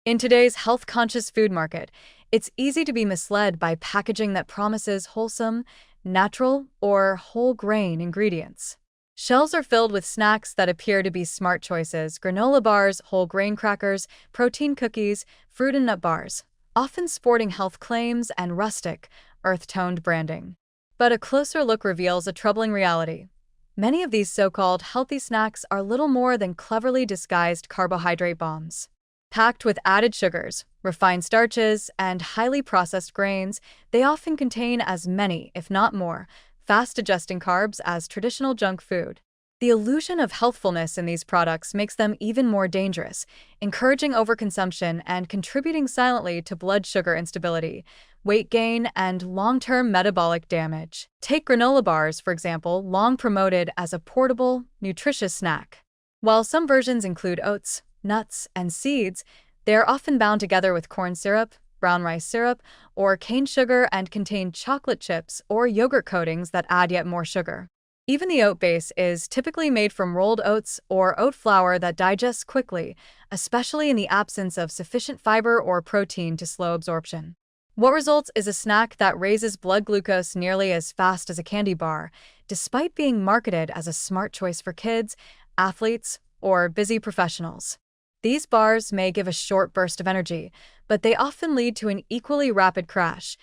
In today's health-conscious food market, it's easy to be misled by packaging that promises wholesome, natural, or whole grain ingredients. Shelves are filled with snacks that appear to be smart choices: granola bars, whole grain crackers, protein cookies, fruit and nut bars, often sporting health claims and rustic, earth-toned branding. But a closer look reveals a troubling reality. Many of these so-called healthy snacks are little more than cleverly disguised carbohydrate bombs. Packed with added sugars, refined starches, and highly processed grains, they often contain as many, if not more, fast-adjusting carbs as traditional junk food. The illusion of healthfulness in these products makes them even more dangerous, encouraging overconsumption and contributing silently to blood sugar instability, weight gain, and long-term metabolic damage. Take granola bars, for example, long promoted as a portable, nutritious snack. While some versions include oats, nuts, and seeds, they are often bound together with corn syrup, brown rice syrup, or cane sugar and contain chocolate chips or yogurt coatings that add yet more sugar. Even the oat base is typically made from rolled oats or oat flour that digests quickly, especially in the absence of sufficient fiber or protein to slow absorption. What results is a snack that raises blood glucose nearly as fast as a candy bar, despite being marketed as a smart choice for kids, athletes, or busy professionals. These bars may give a short burst of energy, but they often lead to an equally rapid crash,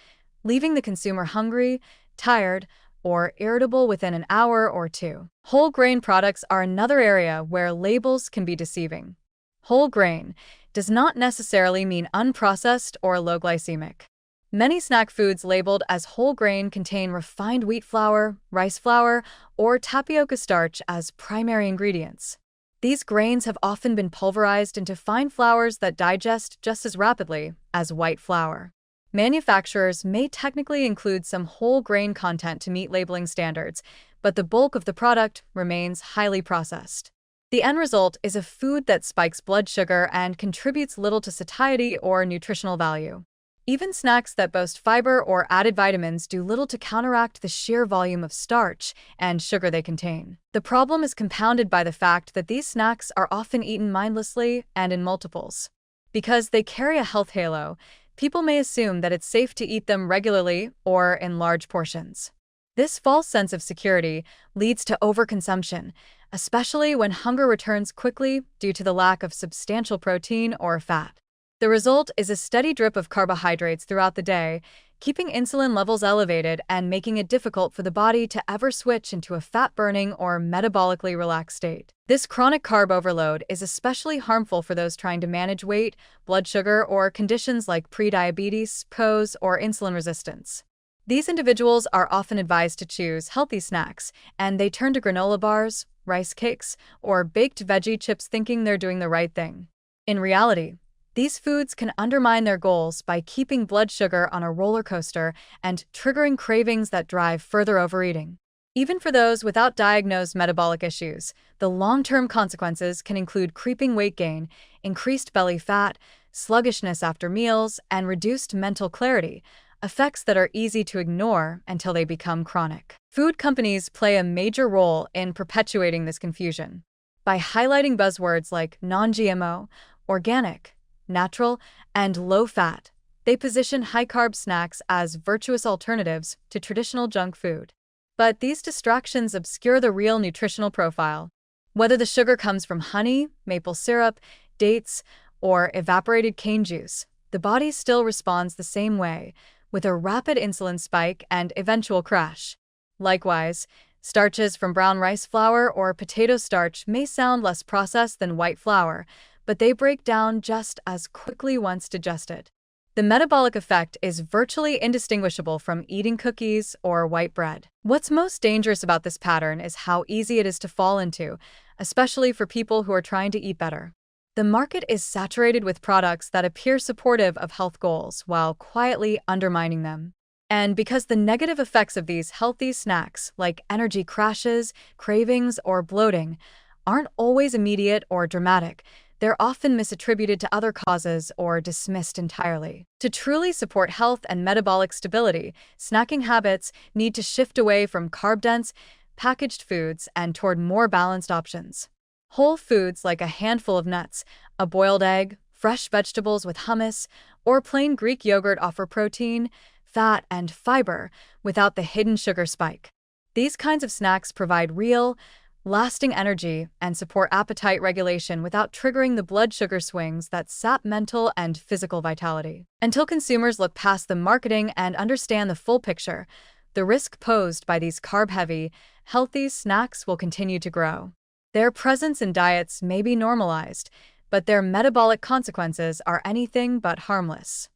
leaving the consumer hungry, tired, or irritable within an hour or two. Whole grain products are another area where labels can be deceiving. Whole grain does not necessarily mean unprocessed or low glycemic. Many snack foods labeled as whole grain contain refined wheat flour, rice flour, or tapioca starch as primary ingredients. These grains have often been pulverized into fine flours that digest just as rapidly as white flour. Manufacturers may technically include some whole grain content to meet labeling standards, but the bulk of the product remains highly processed. The end result is a food that spikes blood sugar and contributes little to satiety or nutritional value. Even snacks that boast fiber or added vitamins do little to counteract the sheer volume of starch and sugar they contain. The problem is compounded by the fact that these snacks are often eaten mindlessly and in multiples. Because they carry a health halo, people may assume that it's safe to eat them regularly or in large portions. This false sense of security leads to overconsumption, especially when hunger returns quickly due to the lack of substantial protein or fat. The result is a steady drip of carbohydrates throughout the day, keeping insulin levels elevated and making it difficult for the body to ever switch into a fat-burning or metabolically relaxed state. This chronic carb overload is especially harmful for those trying to manage weight, blood sugar, or conditions like prediabetes, PCOS, or insulin resistance. These individuals are often advised to choose healthy snacks, and they turn to granola bars, rice cakes, or baked veggie chips thinking they're doing the right thing. In reality, these foods can undermine their goals by keeping blood sugar on a roller coaster and triggering cravings that drive further overeating. Even for those without diagnosed metabolic issues, the long-term consequences can include creeping weight gain, increased belly fat, sluggishness after meals, and reduced mental clarity, effects that are easy to ignore until they become chronic. Food companies play a major role in perpetuating this confusion. By highlighting buzzwords like non-GMO, organic, natural, and low-fat, they position high-carb snacks as virtuous alternatives to traditional junk food. But these distractions obscure the real nutritional profile. Whether the sugar comes from honey, maple syrup, dates, or evaporated cane juice, the body still responds the same way, with a rapid insulin spike and eventual crash. Likewise, starches from brown rice flour or potato starch may sound less processed than white flour, but they break down just as quickly once digested. The metabolic effect is virtually indistinguishable from eating cookies or white bread. What's most dangerous about this pattern is how easy it is to fall into, especially for people who are trying to eat better. The market is saturated with products that appear supportive of health goals while quietly undermining them. And because the negative effects of these healthy snacks, like energy crashes, cravings, or bloating, aren't always immediate or dramatic, they're often misattributed to other causes or dismissed entirely. To truly support health and metabolic stability, snacking habits need to shift away from carb-dense, packaged foods and toward more balanced options. Whole foods like a handful of nuts, a boiled egg, Fresh vegetables with hummus or plain Greek yogurt offer protein, fat, and fiber without the hidden sugar spike. These kinds of snacks provide real, lasting energy and support appetite regulation without triggering the blood sugar swings that sap mental and physical vitality. Until consumers look past the marketing and understand the full picture, the risk posed by these carb-heavy, healthy snacks will continue to grow. Their presence in diets may be normalized, but their metabolic consequences are anything but harmless.